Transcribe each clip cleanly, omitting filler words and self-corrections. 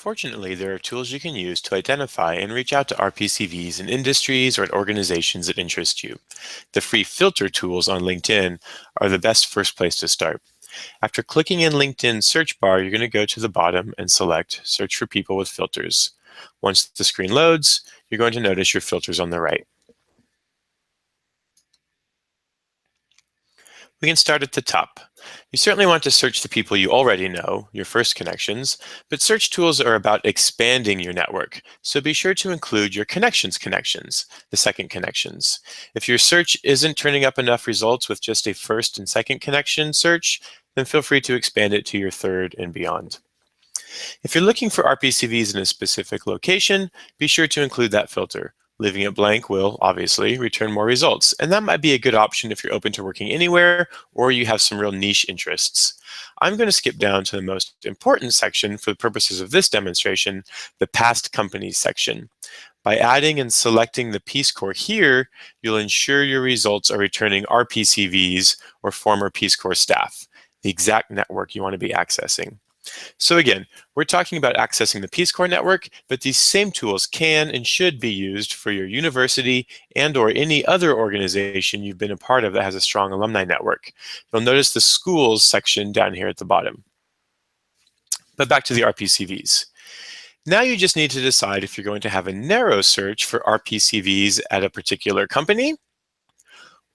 Fortunately, there are tools you can use to identify and reach out to RPCVs in industries or at organizations that interest you. The free filter tools on LinkedIn are the best first place to start. After clicking in LinkedIn's search bar, you're going to go to the bottom and select Search for People with Filters. Once the screen loads, you're going to notice your filters on the right. We can start at the top. You certainly want to search the people you already know, your first connections, but search tools are about expanding your network, so be sure to include your connections, the second connections. If your search isn't turning up enough results with just a first and second connection search, then feel free to expand it to your third and beyond. If you're looking for RPCVs in a specific location, be sure to include that filter. Leaving it blank will, obviously, return more results, and that might be a good option if you're open to working anywhere or you have some real niche interests. I'm going to skip down to the most important section for the purposes of this demonstration, the past companies section. By adding and selecting the Peace Corps here, you'll ensure your results are returning RPCVs or former Peace Corps staff, the exact network you want to be accessing. So again, we're talking about accessing the Peace Corps network, but these same tools can and should be used for your university and or any other organization you've been a part of that has a strong alumni network. You'll notice the schools section down here at the bottom. But back to the RPCVs. Now you just need to decide if you're going to have a narrow search for RPCVs at a particular company,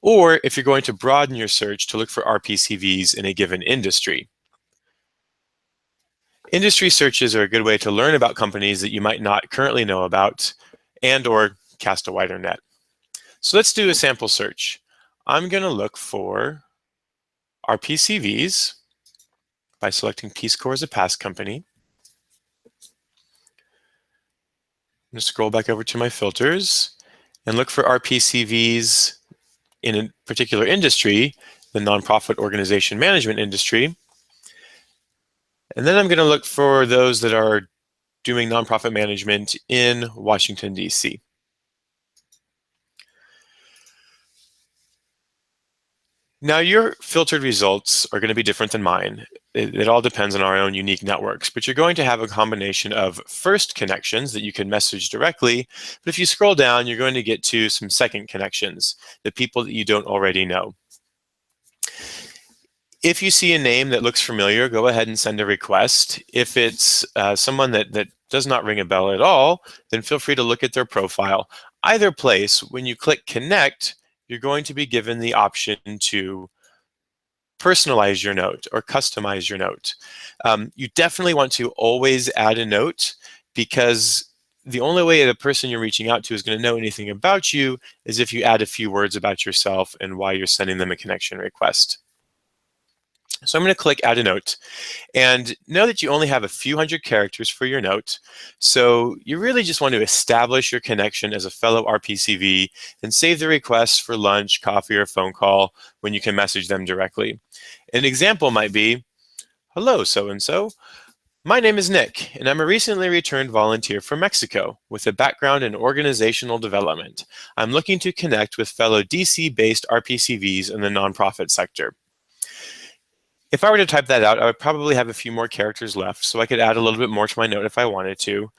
or if you're going to broaden your search to look for RPCVs in a given industry. Industry searches are a good way to learn about companies that you might not currently know about and or cast a wider net. So let's do a sample search. I'm going to look for RPCVs by selecting Peace Corps as a past company. I'm going to scroll back over to my filters and look for RPCVs in a particular industry, the nonprofit organization management industry. And then I'm going to look for those that are doing nonprofit management in Washington, D.C. Now, your filtered results are going to be different than mine. It all depends on our own unique networks, but you're going to have a combination of first connections that you can message directly, but if you scroll down, you're going to get to some second connections, the people that you don't already know. If you see a name that looks familiar, go ahead and send a request. If it's someone that does not ring a bell at all, then feel free to look at their profile. Either place, when you click connect, you're going to be given the option to personalize your note or customize your note. You definitely want to always add a note, because the only way the person you're reaching out to is going to know anything about you is if you add a few words about yourself and why you're sending them a connection request. So I'm going to click Add a Note, and know that you only have a few hundred characters for your note, so you really just want to establish your connection as a fellow RPCV and save the request for lunch, coffee, or phone call when you can message them directly. An example might be, "Hello, so-and-so. My name is Nick, and I'm a recently returned volunteer from Mexico with a background in organizational development. I'm looking to connect with fellow DC-based RPCVs in the nonprofit sector." If I were to type that out, I would probably have a few more characters left, so I could add a little bit more to my note if I wanted to.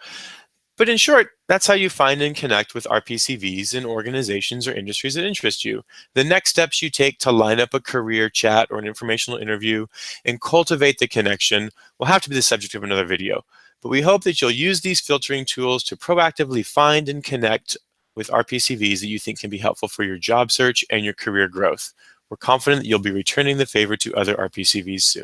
But in short, that's how you find and connect with RPCVs in organizations or industries that interest you. The next steps you take to line up a career chat or an informational interview and cultivate the connection will have to be the subject of another video. But we hope that you'll use these filtering tools to proactively find and connect with RPCVs that you think can be helpful for your job search and your career growth. We're confident that you'll be returning the favor to other RPCVs soon.